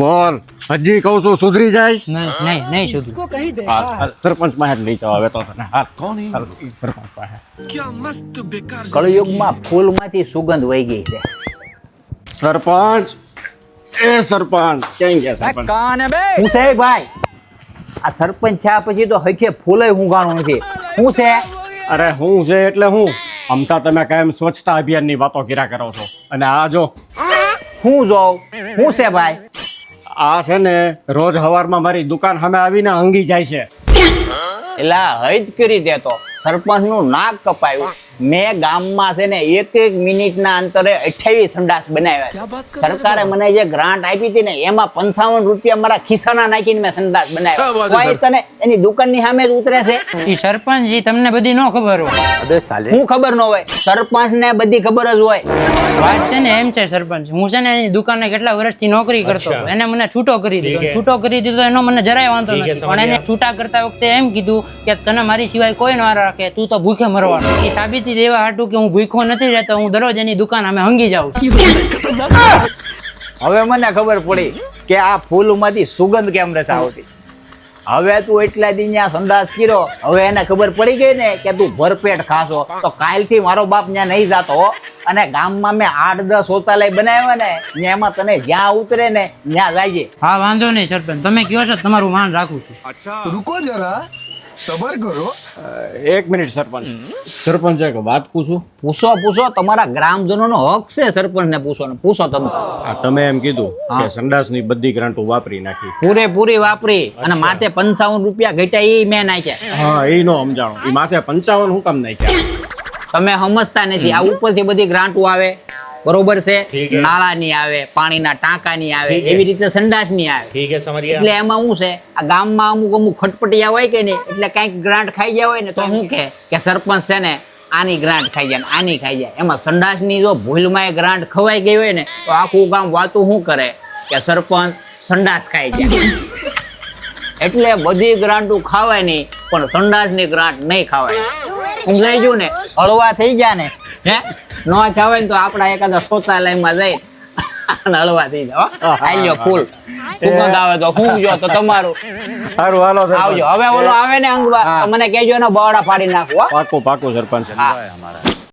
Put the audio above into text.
બોલ હજી કહું છું સુધરી જાય नहीं शुद्ध સરપંચ પાસે લઈ જાવ હવે તો તને સરપંચ પાસે કળયુગમાં ફૂલમાંથી સુગંધ વહી ગઈ છે. સરપંચ સરપંચ ક્યાં ગયા સરપંચ कौन है बे હું છે ભાઈ? આ સરપંચ થયા પછી તો હખે ફૂલે ઊંઘાણું નથી. હું છે? અરે હું છે એટલે હું અમતા તમે કાયમ સ્વચ્છતા અભિયાનની વાતો કર્યા કરો છો અને આ જો હું જોઉં? હું છે ભાઈ? આ છે ને રોજ હવારમાં મારી દુકાન સામે આવીને હંગી જાય છે. એલા હૈદ કરી દેતો. સરપંચ નું નાક કપાયું. મેં ગામમાં છે ને એક મિનિટના અંતરે 28 સંડાસ બનાવ્યા. સરકારે મને જે ગ્રાન્ટ આપી હતી ને એમાં 55 રૂપિયા મારા ખિસ્સાના નાખીને મેં સંડાસ બનાવ્યા. કોઈ તને એની દુકાનની સામે જ ઉતરે છે? ઈ સરપંચ જી તમને બધી નો ખબર હોય હું ખબર ન હોય? સરપંચ ને બધી ખબર જ હોય. વાત છે ને એમ છે સરપંચ હું છે ને એની દુકાને કેટલા વર્ષથી નોકરી કરતો હતો. એને મને છૂટો કરી દીધો એનો મને જરાય વાંધો નથી પણ એને છૂટા કરતા વખતે એમ કીધું કે તને મારી સિવાય કોઈ ન રાખે તું તો ભૂખે મરવાનો. એ સાબિતી દેવા હાટું કે હું ભૂખો નથી રહેતો હું દરરોજ એની દુકાન અમે હંગી જાઉં છું. હવે મને ખબર પડી કે આ ફૂલમાંથી સુગંધ કેમ નથી આવતી. હવે તું એટલા દી ત્યાં સંડાસ કર્યો હવે એને ખબર પડી ગઈ ને કે તું ભરપેટ ખાશો તો કાલથી મારો બાપ ત્યાં નહીં જાતો હો. અને ગામમાં મેં 8-10 શૌચાલય બનાવ્યા ને એમાં તને જ્યાં ઉતરે ને ત્યાં જાય. હા વાંધો નહીં સરપંચ તમે કયો છો તમારું માન રાખું છું. रुको जरा सबर करो. એક મિનિટ સરપંચ સરપંચ એક વાત પૂછું પૂછો તમારા ગ્રામજનોનો હક છે સરપંચને પૂછો તમે. તમે એમ કીધું કે સંડાસની બધી ગ્રાન્ટો વાપરી નાખી પૂરેપૂરી વાપરી અને માથે 55 રૂપિયા ઘટ્યા એ મેં નાખ્યા. હા એ નો સમજાણો એ માથે 55 હું કામ નાખ્યા તમે સમજતા નથી. આ ઉપરથી બધી ગ્રાન્ટો આવે બરોબર છે. નાળાની આવે પાણીના ટાંકાની આવે એવી રીતે સંડાસની આવે. એટલે એમાં શું છે આ ગામમાં અમુક ખટપટિયા હોય કે નહીં એટલે કઈક ગ્રાન્ટ ખાઈ ગયા હોય ને તો શું કે સરપંચ છે ને આની ગ્રાન્ટ ખાઈ જાય ને આની ખાઈ જાય. એમાં સંડાસની જો ભૂલમાં એ ગ્રાન્ટ ખવાઈ ગઈ હોય ને તો આખું ગામ વાતું શું કરે કે સરપંચ સંડાસ ખાઈ જાય. એટલે બધી ગ્રાન્ટો ખાવાય નહીં પણ સંડાસની ગ્રાન્ટ નહીં ખાવાય. સમજાઈ ગયું ને? હળવા થઈ ગયા ને હે નો ખાવાય ને તો આપડા એકાદા શૌચાલયમાં જઈ અને હળવા થઈ જાવ. આલ્યો ફૂલ સુગંધ આવે તો હું જો તો તમારું સારું હાલો આવજો. હવે ઓલો આવે ને અંગવા તો મને કહેજો ને બવાડા ફાડી નાખો. પાકું સરપંચ